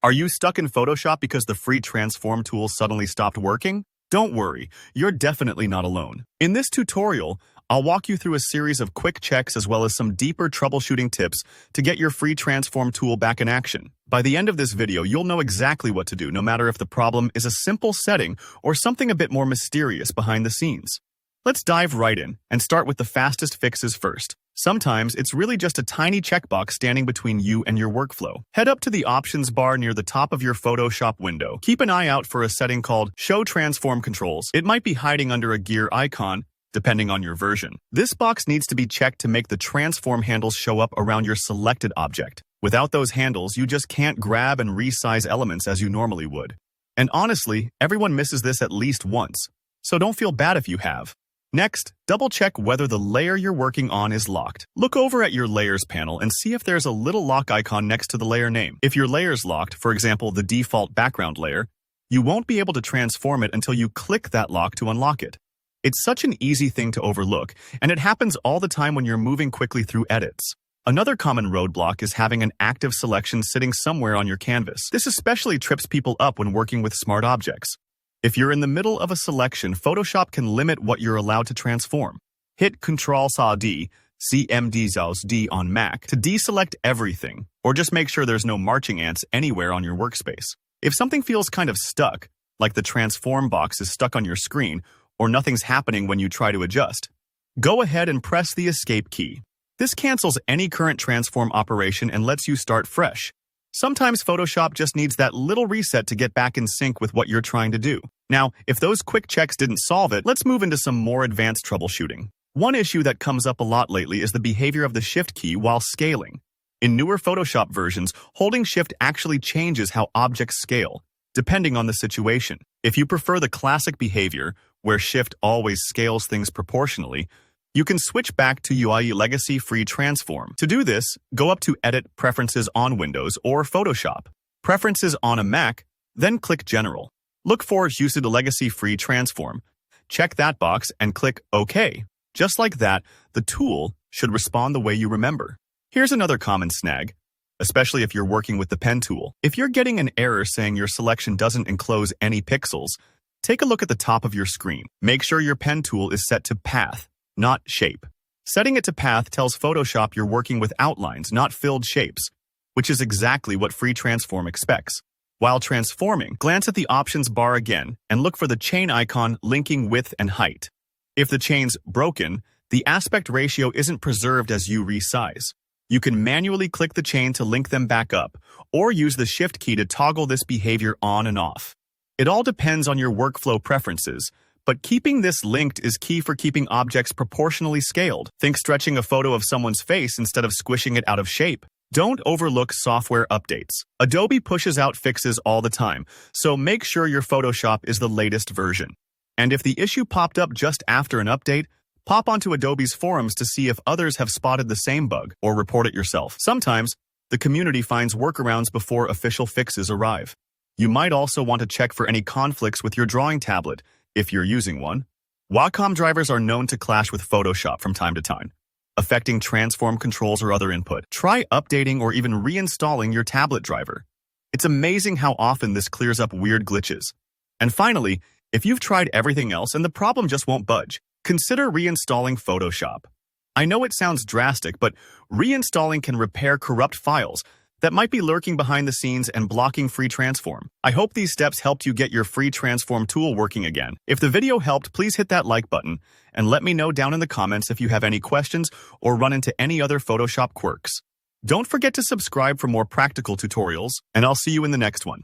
Are you stuck in Photoshop because the free transform tool suddenly stopped working? Don't worry, you're definitely not alone. In this tutorial, I'll walk you through a series of quick checks as well as some deeper troubleshooting tips to get your free transform tool back in action. By the end of this video, you'll know exactly what to do, no matter if the problem is a simple setting or something a bit more mysterious behind the scenes. Let's dive right in and start with the fastest fixes first. Sometimes it's really just a tiny checkbox standing between you and your workflow. Head up to the options bar near the top of your Photoshop window. Keep an eye out for a setting called Show Transform Controls. It might be hiding under a gear icon, depending on your version. This box needs to be checked to make the transform handles show up around your selected object. Without those handles, you just can't grab and resize elements as you normally would. And honestly, everyone misses this at least once, so don't feel bad if you have. Next, double-check whether the layer you're working on is locked. Look over at your Layers panel and see if there's a little lock icon next to the layer name. If your layer's locked, for example, the default background layer, you won't be able to transform it until you click that lock to unlock it. It's such an easy thing to overlook, and it happens all the time when you're moving quickly through edits. Another common roadblock is having an active selection sitting somewhere on your canvas. This especially trips people up when working with smart objects. If you're in the middle of a selection, Photoshop can limit what you're allowed to transform. Hit Ctrl+D, CMD+D on Mac to deselect everything, or just make sure there's no marching ants anywhere on your workspace. If something feels kind of stuck, like the transform box is stuck on your screen, or nothing's happening when you try to adjust, go ahead and press the Escape key. This cancels any current transform operation and lets you start fresh. Sometimes Photoshop just needs that little reset to get back in sync with what you're trying to do. Now, if those quick checks didn't solve it, let's move into some more advanced troubleshooting. One issue that comes up a lot lately is the behavior of the Shift key while scaling. In newer Photoshop versions, holding Shift actually changes how objects scale, depending on the situation. If you prefer the classic behavior, where Shift always scales things proportionally, you can switch back to UI Legacy Free Transform. To do this, go up to Edit Preferences on Windows or Photoshop, Preferences on a Mac, then click General. Look for Use the Legacy Free Transform. Check that box and click OK. Just like that, the tool should respond the way you remember. Here's another common snag, especially if you're working with the pen tool. If you're getting an error saying your selection doesn't enclose any pixels, take a look at the top of your screen. Make sure your pen tool is set to Path, not Shape. Setting it to Path tells Photoshop you're working with outlines, not filled shapes, which is exactly what Free Transform expects. While transforming, glance at the options bar again and look for the chain icon linking width and height. If the chain's broken, the aspect ratio isn't preserved as you resize. You can manually click the chain to link them back up, or use the Shift key to toggle this behavior on and off. It all depends on your workflow preferences, but keeping this linked is key for keeping objects proportionally scaled. Think stretching a photo of someone's face instead of squishing it out of shape. Don't overlook software updates. Adobe pushes out fixes all the time, so make sure your Photoshop is the latest version. And if the issue popped up just after an update, pop onto Adobe's forums to see if others have spotted the same bug, or report it yourself. Sometimes, the community finds workarounds before official fixes arrive. You might also want to check for any conflicts with your drawing tablet, if you're using one. Wacom drivers are known to clash with Photoshop from time to time, affecting transform controls or other input. Try updating or even reinstalling your tablet driver. It's amazing how often this clears up weird glitches. And finally, if you've tried everything else and the problem just won't budge, consider reinstalling Photoshop. I know it sounds drastic, but reinstalling can repair corrupt files that might be lurking behind the scenes and blocking Free Transform. I hope these steps helped you get your Free Transform tool working again. If the video helped, please hit that like button and let me know down in the comments if you have any questions or run into any other Photoshop quirks. Don't forget to subscribe for more practical tutorials, and I'll see you in the next one.